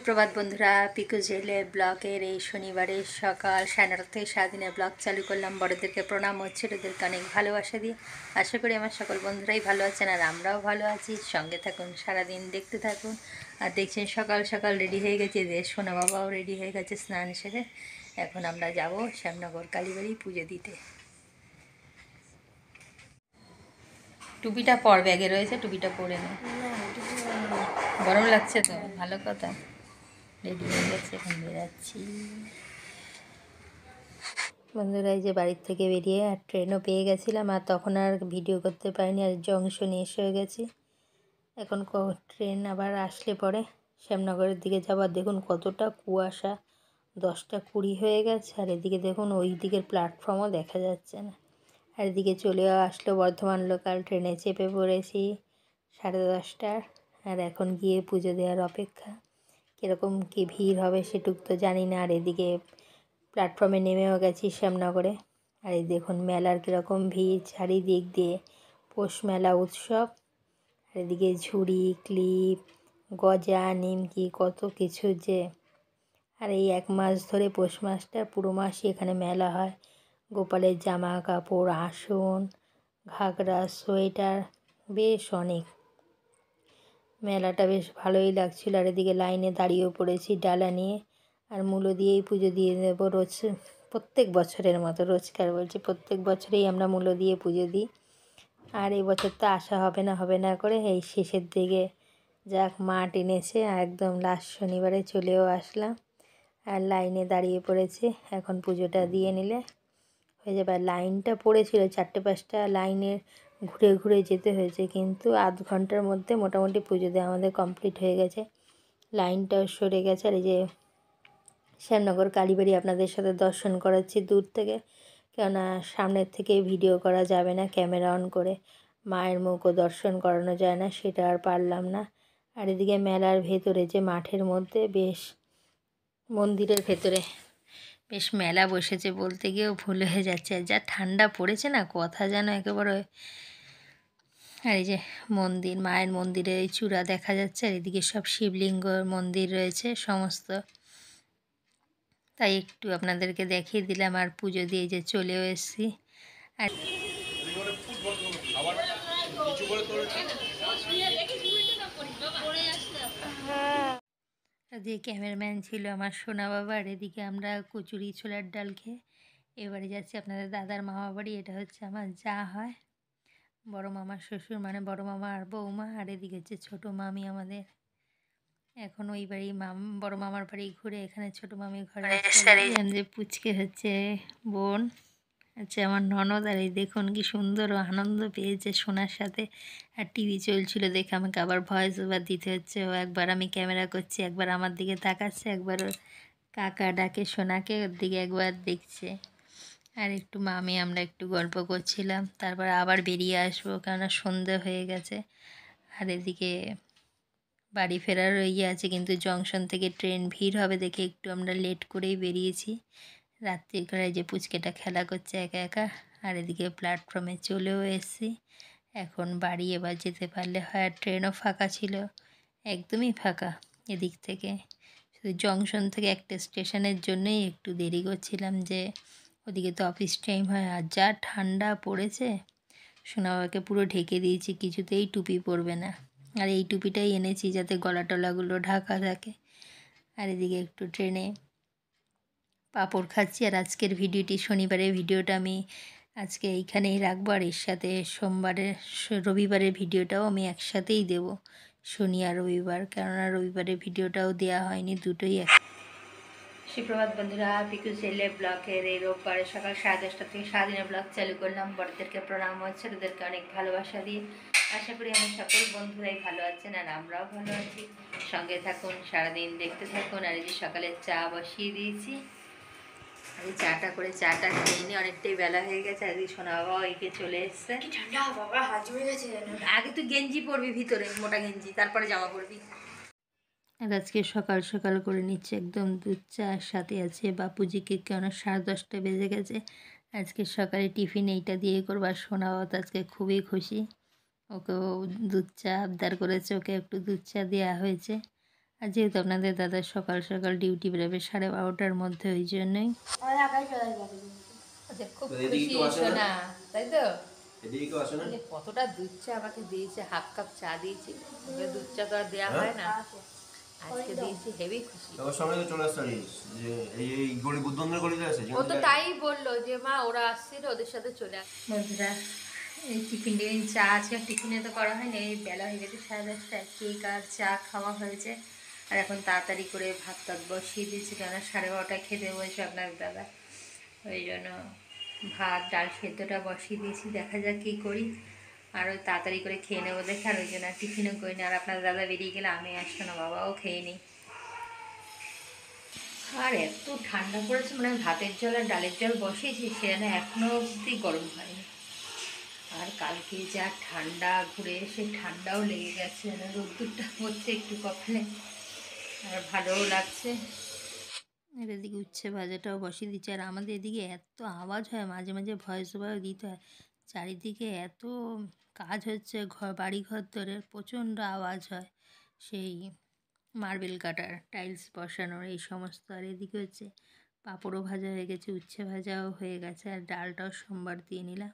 সুপ্রভাত বন্ধুরা, পিকু জেলে ব্লগের এই শনিবারের সকাল 9:30 থেকে সারাদিনের ব্লগ চালু করলাম। বড়দেরকে প্রণাম হচ্ছে, ছোটোদেরকে অনেক ভালোবাসা দিয়ে। আশা করি আমার সকল বন্ধুরাই ভালো আছেন আর আমরাও ভালো আছি। সঙ্গে থাকুন, সারাদিন দেখতে থাকুন। আর দেখছেন সকাল সকাল রেডি হয়ে গেছে, যে সোনা বাবাও রেডি হয়ে গেছে স্নান সেরে। এখন আমরা যাব শ্যামনগর কালীবাড়ি পুজো দিতে। টুপিটা পর ব্যাগে রয়েছে, টুপিটা পরে নে। গরম লাগছে তো, ভালো কথা। রেডি হয়ে গেছে, এখন বেরাচ্ছি। বন্ধুরা, এই যে বাড়ির থেকে বেরিয়ে আর ট্রেনও পেয়ে গেছিলাম, আর তখন আর ভিডিও করতে পারিনি, আর জংশনে এসে হয়ে গেছি। এখন ট্রেন আবার আসলে পরে শ্যামনগরের দিকে যাবার। দেখুন কতটা কুয়াশা, 10টা 20 হয়ে গেছে। আর এদিকে দেখুন ওই দিকের প্ল্যাটফর্মও দেখা যাচ্ছে না। আর এদিকে চলেও আসলো বর্ধমান লোকাল ট্রেনে চেপে পড়েছি 10:30টার। আর এখন গিয়ে পুজো দেওয়ার অপেক্ষা। কীরকম কী ভিড় হবে সেটুক তো জানি না। আর এদিকে প্ল্যাটফর্মে নেমেও গেছি শ্যামনগরে। আর এই দেখুন মেলার কীরকম ভিড়, চারিদিক দিয়ে পৌষ মেলা উৎসব। আর এদিকে ঝুড়ি, ক্লিপ, গজা, নিমকি, কত কিছু যে। আর এই 1 মাস ধরে, পৌষ মাসটা পুরো মাসই এখানে মেলা হয়। গোপালের জামা কাপড়, আসন, ঘাগরা, সোয়েটার, বেশ অনেক। মেলাটা বেশ ভালোই লাগছিল। আর এদিকে লাইনে দাঁড়িয়েও পড়েছি ডালা নিয়ে। আর মূলো দিয়েই পুজো দিয়ে দেবো রোজ, প্রত্যেক বছরের মতো। রোজকার বলছি, প্রত্যেক বছরেই আমরা মূলো দিয়ে পুজো দিই। আর এই বছর তো আসা হবে না করে এই শেষের দিকে যাক মা টেনেছে, একদম লাস্ট শনিবারে চলেও আসলাম। আর লাইনে দাঁড়িয়ে পড়েছে, এখন পুজোটা দিয়ে নিলে হয়ে যাবে। আর লাইনটা পড়েছিল 4-5টা লাইনের ঘুরে ঘুরে যেতে হয়েছে, কিন্তু আধ ঘন্টার মধ্যে মোটামুটি পুজো দেওয়া আমাদের কমপ্লিট হয়ে গেছে। লাইনটাও সরে গেছে। আর এই যে শ্যামনগর কালীবাড়ি আপনাদের সাথে দর্শন করাচ্ছি দূর থেকে, কেননা সামনের থেকে ভিডিও করা যাবে না ক্যামেরা অন করে। মায়ের মুখও দর্শন করানো যায় না, সেটা আর পারলাম না। আর এদিকে মেলার ভেতরে যে মাঠের মধ্যে বেশ, মন্দিরের ভেতরে বেশ মেলা বসেছে, বলতে গিয়েও ভুল হয়ে যাচ্ছে। আর যা ঠান্ডা পড়েছে না, কথা যেন একেবারে। আর এই যে মন্দির, মায়ের মন্দিরে এই চূড়া দেখা যাচ্ছে। আর এদিকে সব শিবলিঙ্গ মন্দির রয়েছে সমস্ত, তাই একটু আপনাদেরকে দেখিয়ে দিলাম। আর পুজো দিয়ে যে চলেও এসেছি। আর এদিকে ক্যামেরাম্যান ছিল আমার সোনা বাবা। আর এদিকে আমরা কচুরি ছোলার ডাল খেয়ে এবারে যাচ্ছি আপনাদের দাদার মামা বাড়ি। এটা হচ্ছে আমার যা হয়, বড় মামার শ্বশুর, মানে বড় মামা আর বৌমা। আর এদিকে হচ্ছে ছোটো মামি আমাদের। এখন ওই বাড়ি বড় মামার বাড়ি ঘুরে এখানে ছোটো মামির ঘরে যে পুচকে হচ্ছে বোন, আচ্ছা আমার ননদ। আর এই দেখুন কি সুন্দর আনন্দ পেয়েছে সোনার সাথে। আর টিভি চলছিল দেখে আমাকে আবার ভয়েস ওভার দিতে হচ্ছে। ও একবার আমি ক্যামেরা করছি, একবার আমার দিকে তাকাচ্ছে, একবার ওর কাকা ডাকে সোনাকে, ওর দিকে একবার দেখছে। আর একটু মামি আমরা একটু গল্প করছিলাম, তারপর আবার বেরিয়ে আসবো কেননা সন্ধে হয়ে গেছে। আর এদিকে বাড়ি ফেরার ইয়ে আছে, কিন্তু জংশন থেকে ট্রেন ভিড় হবে দেখে একটু আমরা লেট করেই বেরিয়েছি। রাত্রির করে যে পুচকেটা খেলা করছে একা একা। আর এদিকে প্ল্যাটফর্মে চলেও এসেছি। এখন বাড়ি এবার যেতে পারলে হয়। আর ট্রেনও ফাঁকা ছিল, একদমই ফাঁকা এদিক থেকে। শুধু জংশন থেকে একটা স্টেশনের জন্যই একটু দেরি করছিলাম, যে ওদিকে তো অফিস টাইম হয়। আর যা ঠান্ডা পড়েছে, সোনা বাবাকে পুরো ঢেকে দিয়েছি, কিছুতেই টুপি পরবে না। আর এই টুপিটাই এনেছি যাতে গলা টলাগুলো ঢাকা থাকে। আর এদিকে একটু ট্রেনে পাঁপড় খাচ্ছি। আর আজকের ভিডিওটি, শনিবারের ভিডিওটা আমি আজকে এইখানেই রাখবো। আর এর সাথে রবিবারের ভিডিওটাও আমি একসাথেই দেব, শনি আর রবিবার, কেননা রবিবারের ভিডিওটাও দেওয়া হয়নি, দুটোই এক। সুপ্রভাত বন্ধুরা, পিকু ছেলে ব্লগের এই রোববারে সকাল 10:30 থেকে সারাদিনের ব্লগ চালু করলাম। বড়দেরকে প্রণাম হচ্ছে, ওদেরকে অনেক ভালোবাসা দিয়ে। আশা করি আমার সকল বন্ধুরাই ভালো আছেন আর আমরাও ভালো আছি। সঙ্গে থাকুন, সারাদিন দেখতে থাকুন। আর এই যে সকালে চা বসিয়ে দিয়েছি, এই চাটা করে চাটা খেয়ে নিয়ে অনেকটাই বেলা হয়ে গেছে। আর এই সোনা বাবা ওইকে চলে এসছে। ঠান্ডা বাবা, হাত জমে গেছে। আগে তুই গেঞ্জি পরবি ভিতরে, মোটা গেঞ্জি, তারপরে জামা পরবি। আর আজকে সকাল সকাল করে নিচ্ছে একদম দুধ চা, সাথে আছে বাপুজিকে, কেন 10:30 বেজে গেছে। আজকে সকালে টিফিন এইটা দিয়ে করবো। আর সোনা বাবা তো আজকে খুবই খুশি, ওকেও দুধ চা আবদার করেছে, ওকে একটু দুধ চা দেওয়া হয়েছে। আর যেহেতু আপনাদের দাদা সকাল সকাল ডিউটি বেরোবে 12:30টার মধ্যে, ওই জন্যই খুব খুশি সোনা, তাই তো? কতটা দুধ চা আমাকে দিয়েছে, হাফ কাপ চা দিয়েছি, দুধ চা তো আর দেওয়া হয় না, আজকে দিয়েছি, হেভি খুশি। ও তো তাই বললো যে মা ওরা আসছিল, ওদের সাথে চলে আস। বন্ধুরা, এই টিফিনে চা আছে, টিফিনে তো করা হয়নি, এই বেলা হয়ে গেছে 10:30টায়, কেক আর চা খাওয়া হয়েছে। আর এখন তাড়াতাড়ি করে ভাত টাত বসিয়ে দিয়েছি, কেননা 12:30টায় খেতে বসবে আপনার দাদা, ওই জন্য ভাত ডাল সেদ্ধটা বসিয়ে দিয়েছি। দেখা যাক কী করি, আর ওই তাড়াতাড়ি করে খেয়ে নেবো দেখে, আর ওই জন্য টিফিনও করিনি। আর আপনার দাদা বেরিয়ে গেলে আমি আসবো না, বাবাও খেয়ে নিই। আর এত ঠান্ডা পড়েছে, মানে ভাতের জল আর ডালের জল বসিয়েছি, সেখানে এখনও অবধি গরম হয়নি। আর কালকে যা ঠান্ডা, ঘুরে এসে ঠান্ডাও লেগে গেছে, মানে রোদ্দুরটা হচ্ছে একটু কপালে, আর ভালোও লাগছে। এর এদিকে উচ্ছে ভাজাটাও বসিয়ে দিচ্ছে। আর আমাদের এদিকে এত আওয়াজ হয়, মাঝে মাঝে ভয়েস ওভার দিতে হয়, চারিদিকে এত কাজ হচ্ছে, বাড়িঘর ধরে প্রচণ্ড আওয়াজ হয়, সেই মার্বেল কাটার, টাইলস বসানোর, এই সমস্ত। আর এদিকে হচ্ছে পাঁপড়ও ভাজা হয়ে গেছে, উচ্ছে ভাজাও হয়ে গেছে, আর ডালটাও সোমবার দিয়ে নিলাম।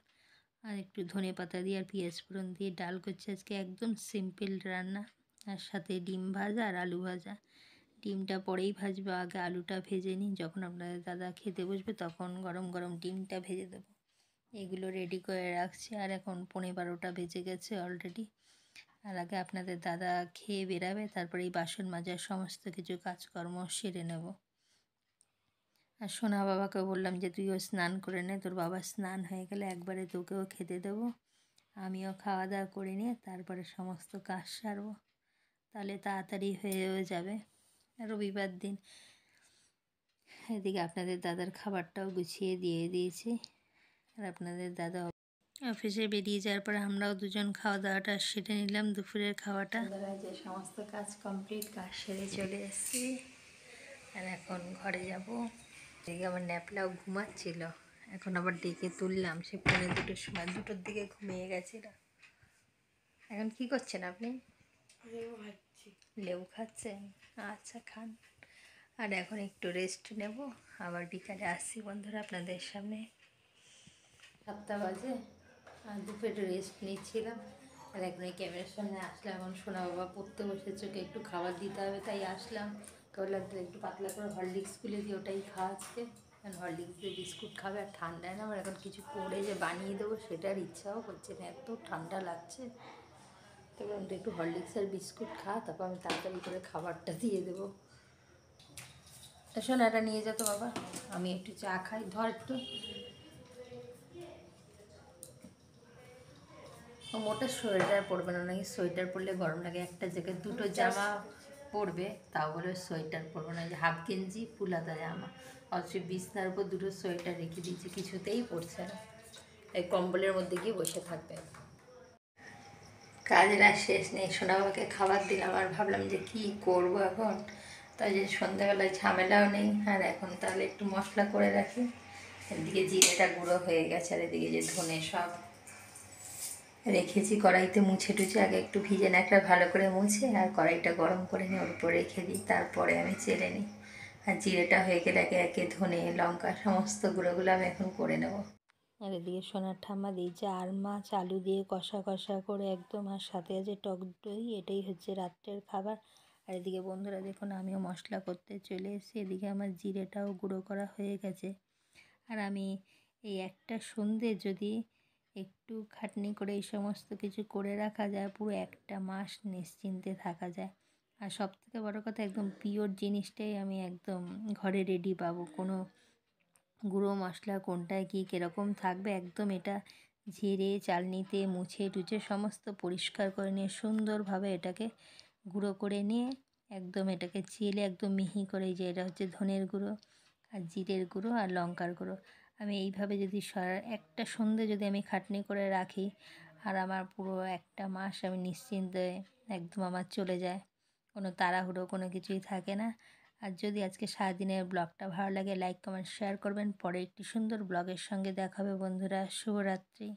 আর একটু ধনে পাতা দিয়ে আর পেঁয়াজ ফোড়ন দিয়ে ডাল করছে আজকে, একদম সিম্পল রান্না। আর সাথে ডিম ভাজা আর আলু ভাজা। ডিমটা পরেই ভাজবো, আগে আলুটা ভেজে নিই, যখন আপনাদের দাদা খেতে বসবে তখন গরম গরম ডিমটা ভেজে দেবো। এগুলো রেডি করে রাখছি। আর এখন 12:15 বেজে গেছে অলরেডি। আর আগে আপনাদের দাদা খেয়ে বেরাবে, তারপরে এই বাসন মাজার সমস্ত কিছু কাজকর্ম সেরে নেব। আর সোনা বাবাকে বললাম যে তুইও স্নান করে নে, তোর বাবা স্নান হয়ে গেলে একবারে তোকেও খেতে দেবো, আমিও খাওয়া দাওয়া করে নিয়ে তারপরে সমস্ত কাজ সারবো, তাহলে তাড়াতাড়ি হয়েও যাবে। রবিবার দিন। এদিকে আপনাদের দাদার খাবারটাও গুছিয়ে দিয়ে দিয়েছি। আর আপনাদের দাদা অফিসে বেরিয়ে যাওয়ার পরে আমরাও দুজন খাওয়া দাওয়াটা সেরে নিলাম, দুপুরের খাওয়াটা। যে সমস্ত কাজ কমপ্লিট, কাজ সেরে চলে এসেছি। আর এখন ঘরে যাব। এদিকে আমার ন্যাপলাও ঘুমাচ্ছিল, এখন আবার ডেকে তুললাম, সে 2:45 সময়, 2টোর দিকে ঘুমিয়ে গেছিল। এখন কি করছেন আপনি? লেবু খাচ্ছেন? আচ্ছা, খান। আর এখন একটু রেস্ট নেব, আবার বিকালে আসছি বন্ধুরা আপনাদের সামনে। 7টা বাজে, আর দুপুরে রেস্ট নিচ্ছিলাম, আর এখন এই ক্যামেরার সামনে আসলাম। এখন সোনা বাবা পড়তে বসেছে, ওকে একটু খাবার দিতে হবে, তাই আসলাম। বললাম একটু পাতলা করে হরলিক্স গুলে দিয়ে ওটাই খাওয়াচ্ছে, কারণ হরলিক্স দিয়ে বিস্কুট খাবে। আর ঠান্ডায় না আমার এখন কিছু করে যে বানিয়ে দেবো সেটার ইচ্ছাও করছে না, এত ঠান্ডা লাগছে। তবে আমি একটু হরলিক্স আর বিস্কুট খা, তারপর আমি তাড়াতাড়ি করে খাবারটা দিয়ে দেবো। শোন, এটা নিয়ে যেত বাবা, আমি একটু চা খাই, ধর একটু। মোটা সোয়েটার পরবে না, নাকি সোয়েটার পরলে গরম লাগে, একটা জায়গায় দুটো জামা পরবে, তাও বলে সোয়েটার পরবে না, যে হাফ গেঞ্জি ফুলাতা জামা, অথচ বিছনার উপর দুটো সোয়েটার রেখে দিয়েছি, কিছুতেই পরছে না, এই কম্বলের মধ্যে গিয়ে বসে থাকবে। কাজের আর শেষ নেই, সোনা বাবাকে খাবার দিলাম, আর ভাবলাম যে কি করব এখন, তাই যে সন্ধ্যাবেলায় ঝামেলাও নেই। আর এখন তাহলে একটু মশলা করে রাখি। এদিকে জিরেটা গুঁড়ো হয়ে গেছে, আর এদিকে যে ধনে সব রেখেছি কড়াইতে, মুছে টুছে আগে একটু ভিজে ন্যাকড়া ভালো করে মুছে, আর কড়াইটা গরম করে নিয়ে ওর উপর রেখে দিই, তারপরে আমি চেড়ে নিই। আর জিরেটা হয়ে গেলে একে একে ধনে লঙ্কা সমস্ত গুঁড়োগুলো আমি এখন করে নেব। আর এদিকে সোনার ঠাম্মা দিয়েছে আর মাছ আলু দিয়ে কষা কষা করে একদম, আর সাথে আছে টক দই, এটাই হচ্ছে রাত্রের খাবার। আর এদিকে বন্ধুরা দেখুন, আমিও মশলা করতে চলে এসেছি। এদিকে আমার জিরেটাও গুঁড়ো করা হয়ে গেছে। আর আমি এই একটা সন্ধে যদি একটু খাটনি করে এই সমস্ত কিছু করে রাখা যায়, পুরো একটা মাস নিশ্চিন্তে থাকা যায়। আর সবথেকে বড় কথা, একদম পিওর জিনিসটাই আমি একদম ঘরে রেডি পাবো, কোনো গুঁড়ো মশলা কোনটায় কী কীরকম থাকবে, একদম এটা ঝেড়ে চালনিতে মুছে টুছে সমস্ত পরিষ্কার করে নিয়ে সুন্দরভাবে এটাকে গুঁড়ো করে নিয়ে একদম এটাকে চেলে একদম মিহি করে, যে এটা হচ্ছে ধনের গুঁড়ো আর জিরের গুঁড়ো আর লঙ্কার গুঁড়ো, আমি এইভাবে যদি একটা সন্ধে যদি আমি খাটনি করে রাখি, আর আমার পুরো একটা মাস আমি নিশ্চিন্তে একদম আমার চলে যায়, কোনো তাড়াহুড়ো কোনো কিছুই থাকে না। আর যদি আজকে সারাদিনের ব্লগটা ভালো লাগে লাইক কমেন্ট শেয়ার করবেন। পরে একটি সুন্দর ব্লগের সঙ্গে দেখা হবে বন্ধুরা। শুভরাত্রি।